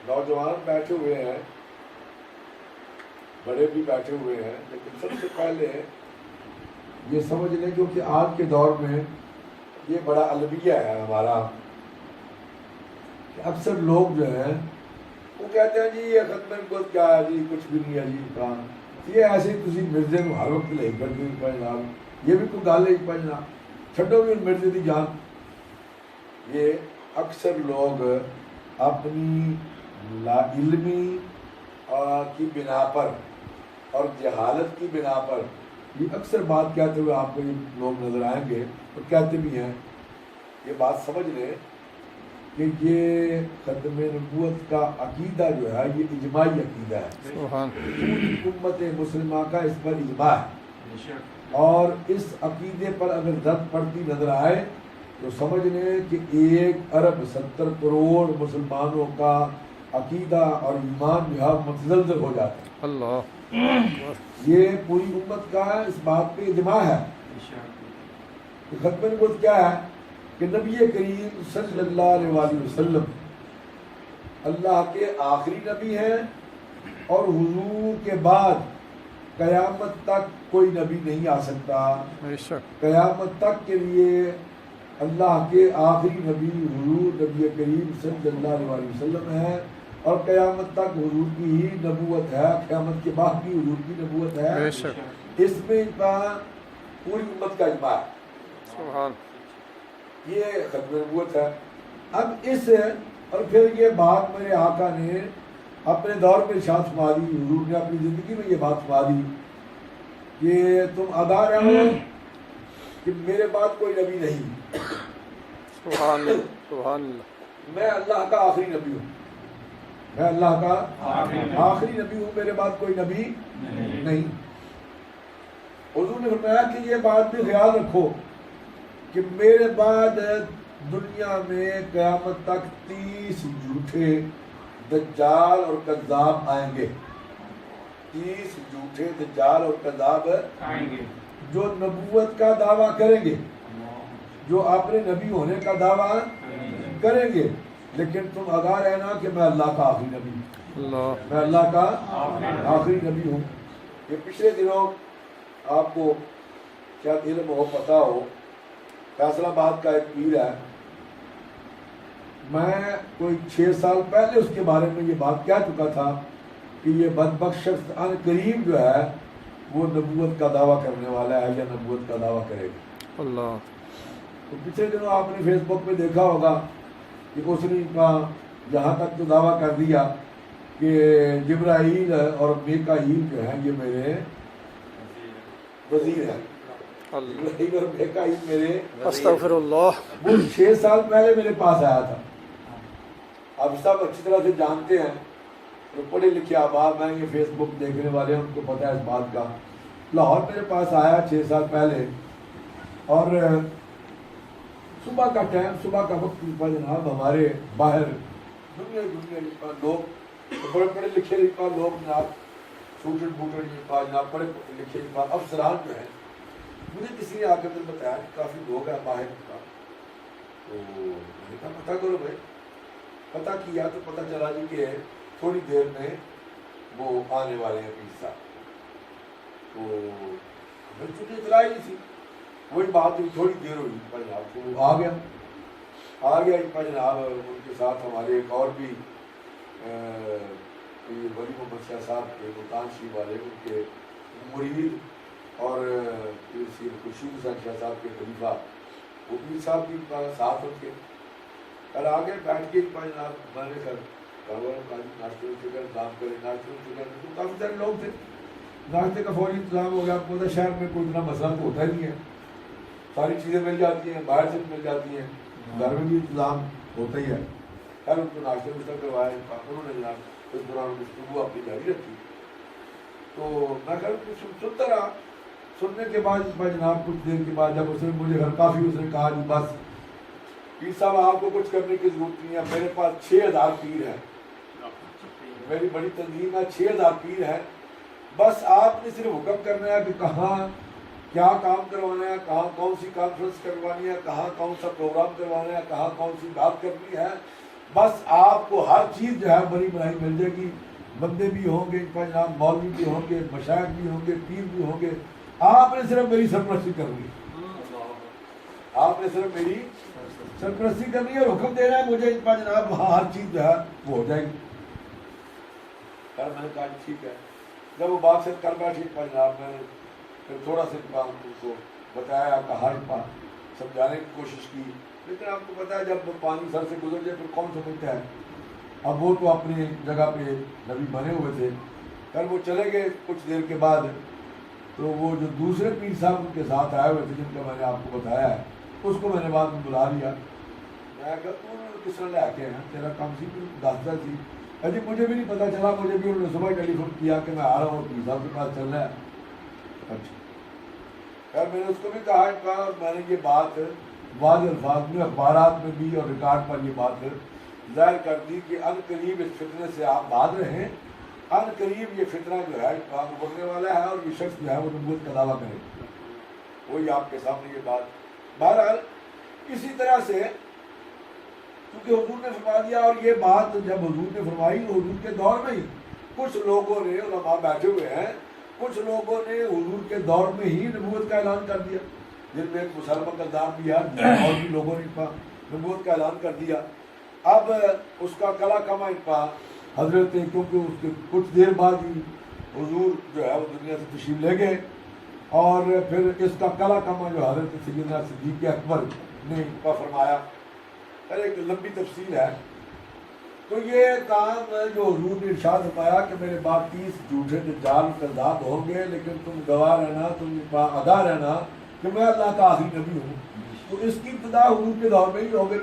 نوجوان بیٹھے ہوئے ہیں، بڑے بھی بیٹھے ہوئے ہیں، لیکن سب سے پہلے یہ سمجھ لیں کیونکہ آج کے دور میں یہ بڑا المیہ ہے ہمارا کہ اکثر لوگ جو ہیں وہ کہتے ہیں جی یہ ختم نبوت کیا ہے جی، کچھ بھی نہیں ہے جی کام یہ ایسے ہی تسی مرزے کو ہر وقت لے کر کے جناب یہ بھی کوئی گل ہے جناب چھڈو بھی مرزے کی جان۔ یہ اکثر لوگ اپنی لا علمی کی بنا پر اور جہالت کی بنا پر یہ اکثر بات کہتے ہوئے آپ کو یہ لوگ نظر آئیں گے اور کہتے بھی ہیں۔ یہ بات سمجھ لیں کہ یہ ختم نبوت کا عقیدہ جو ہے یہ اجماعی عقیدہ ہے، پوری امت مسلمہ کا اس پر اجماع ہے، اور اس عقیدے پر اگر زد پڑتی نظر آئے تو سمجھ لیں کہ 1 ارب 70 کروڑ مسلمانوں کا عقیدہ اور ایمان جو ہے متزلزل ہو جاتا ہے۔ اللہ یہ پوری امت کا اس بات پہ اجماع ہے کہ ختم نبوت کیا ہے کہ نبی کریم صلی اللہ علیہ وآلہ وسلم اللہ کے آخری نبی ہیں، اور حضور کے بعد قیامت تک کوئی نبی نہیں آ سکتا۔ قیامت تک کے لیے اللہ کے آخری نبی حضور نبی کریم صلی اللہ علیہ وآلہ وسلم ہے، اور قیامت تک حضور کی ہی نبوت ہے، قیامت کے بعد بھی حضور کی نبوت ہے۔ اس میں پوری امت کا اجماع ہے، یہ ختم نبوت ہے۔ اب اس اور پھر یہ بات میرے آقا نے اپنے دور میں ارشاد فرما دی، حضور نے اپنی زندگی میں یہ بات فرما دی کہ تم آگاہ رہو کہ میرے بعد کوئی نبی نہیں، سبحان اللہ سبحان اللہ، میں اللہ کا آخری نبی ہوں، میں اللہ کا آخری نبی ہوں، میرے بعد کوئی نبی نہیں۔ حضور نے فرمایا کہ یہ بات بھی خیال رکھو کہ میرے بعد دنیا میں قیامت تک 30 جھوٹے دجال اور کذاب آئیں گے، 30 جھوٹے دجال اور کذاب آئیں گے جو نبوت کا دعویٰ کریں گے، جو اپنے نبی ہونے کا دعویٰ کریں گے، لیکن تم آگاہ رہنا کہ میں اللہ کا آخری نبی ہوں، میں اللہ کا آخری نبی ہوں۔ یہ پچھلے دنوں آپ کو شاید علم ہو، پتہ ہو، فیصل آباد کا ایک پیر ہے، میں کوئی 6 سال پہلے اس کے بارے میں یہ بات کہہ چکا تھا کہ یہ بدبخت شخص ان قریب جو ہے وہ نبوت کا دعویٰ کرنے والا ہے یا نبوت کا دعویٰ کرے گا۔ اللہ تو پچھلے دنوں آپ نے فیس بک پہ دیکھا ہوگا کہ اس نے یہاں تک تو دعویٰ کر دیا کہ جبرائیل اور میکائیل جو ہیں یہ میرے وزیر ہیں، جبرائیل اور میکائیل میرے استغفر اللہ۔ وہ 6 سال پہلے میرے پاس آیا تھا۔ آپ سب اچھی طرح سے جانتے ہیں، جو پڑھے لکھے احباب ہیں، یہ فیس بک دیکھنے والے ہیں، ان کو پتہ ہے اس بات کا۔ لاہور میرے پاس آیا 6 سال پہلے، اور صبح کا ٹائم، صبح کا وقت پر جناب ہمارے باہر دنیا لوگ بڑے پڑھے لکھے لوگ جناب، سوٹڈ بوٹڈ جناب، پڑھے لکھے افسران جو ہیں، مجھے کسی نے آ کر بتایا کہ کافی لوگ ہیں باہر کا، تو میں نے کہا پتہ کرو بھائی۔ پتہ کیا تو پتہ چلا جی کہ تھوڑی دیر میں وہ آنے والے ہیں پیر صاحب، تو ہمیں چونکہ اطلاع ہی نہیں تھی، وہی بات ہوئی، تھوڑی دیر ہوئی جناب تو وہ آ گیا جناب، ان کے ساتھ ہمارے ایک اور بھی ولی محمد شاہ صاحب کے ملتان شریف والے، ان کے مرید اور خورشید حسین شاہ صاحب کے خلیفہ، وہ پیر صاحب بھی ساتھ ان کے کل آگے بیٹھ کے جناب میں نے ناشتے واشتے کا انتظام کرے، ناشتے واشتے کا تو کافی سارے لوگ تھے، ناشتے کا فوری انتظام ہو گیا۔ آپ کو شہر میں کوئی اتنا مسئلہ تو ہوتا ہی نہیں ہے، ساری چیزیں مل جاتی ہیں، باہر سے بھی مل جاتی ہیں، گھر میں بھی انتظام ہوتا ہی ہے۔ خیر ان کو ناشتے واشتے کروایا، انہوں نے جناب اس دوران گفتگو اپنی جاری رکھی، تو میں سنتا رہا۔ سننے کے بعد جناب کچھ دیر کے بعد جب اس نے مجھے گھر کافی اس نے کہا جی بس پیر صاحب آپ کو کچھ کرنے کی ضرورت نہیں ہے، میرے پاس 6000 پیر ہیں، میری بڑی تنظیم ہے، 6000 پیر ہیں، بس آپ نے صرف حکم کرنا ہے کہ کہاں کیا کام کروانا ہے، کہاں کون سی کانفرنس کروانی ہے، کہاں کون سا پروگرام کروانا ہے، کہاں کون سی بات کرنی ہے، بس آپ کو ہر چیز جو ہے بڑی بنائی مل جائے گی. بندے بھی ہوں گے جناب، مولوی بھی ہوں گے، مشائخ بھی ہوں گے، پیر بھی ہوں گے. آپ نے صرف میری سرپرستی کرنی ہے، آپ نے صرف میری سرپرستی کرنی ہے اور حکم دینا ہے مجھے ان پر جناب، وہاں ہر چیز جو ہے وہ ہو جائے گی. میں نے کہا ٹھیک ہے. جب وہ بات سے کر بیٹھی جناب، میں نے پھر تھوڑا سا کام کو بتایا، کہا سمجھانے کی کوشش کی، لیکن آپ کو پتا ہے جب پانی سر سے گزر جائے پھر کون سمجھتا ہے. اب وہ تو اپنی جگہ پہ نبی بنے ہوئے تھے. پھر وہ چلے گئے کچھ دیر کے بعد، تو وہ جو دوسرے پیر صاحب ان کے ساتھ آئے ہوئے تھے جن کا میں نے آپ کو بتایا ہے، اس کو میں نے بعد میں بلا لیا. میں کہا تو کس طرح لے کے ہیں، تیرا کام سی دستا سی. جی مجھے بھی نہیں پتا چلا، مجھے بھی انہوں نے صبح ٹیلی فون کیا کہ میں آ رہا ہوں پیر صاحب کے پاس چلنا ہے. اچھا خیر میں نے اس کو بھی کہا، میں نے یہ بات واضح الفاظ میں اخبارات میں بھی اور ریکارڈ پر یہ بات ظاہر کر دی کہ ان قریب اس فتنے سے آپ بعد رہیں. ان قریب یہ فتنہ جو ہے ابھرنے والا ہے اور یہ شخص جو ہے وہ نبوت کا دعویٰ کرے گا. وہی آپ کے سامنے یہ بات. بہرحال اسی طرح سے کیونکہ حضور نے فرما دیا، اور یہ بات جب حضور نے فرمائی تو حضور کے دور میں ہی کچھ لوگوں نے، علماء بیٹھے ہوئے ہیں، کچھ لوگوں نے حضور کے دور میں ہی نبوت کا اعلان کر دیا، جن میں ایک مسلمہ کذاب بھی ہے، اور بھی لوگوں نے نبوت کا اعلان کر دیا. اب اس کا کلا کما حضرت، کیونکہ اس کے کچھ دیر بعد ہی حضور جو ہے وہ دنیا سے تشریف لے گئے، اور پھر اس کا کلا کما جو حضرت سیدنا صدیق اکبر نے کا فرمایا. ایک لمبی تفصیل ہے. تو یہ کام جو حضور نے ارشاد فرمایا کہ میرے بعد 30 جھوٹے دجال کذاب ہوں گے، لیکن تم گواہ رہنا، تم آگاہ رہنا کہ میں اللہ کا آخری نبی ہوں. تو اس کی ابتدا حضور کے دور میں ہی ہو گئی.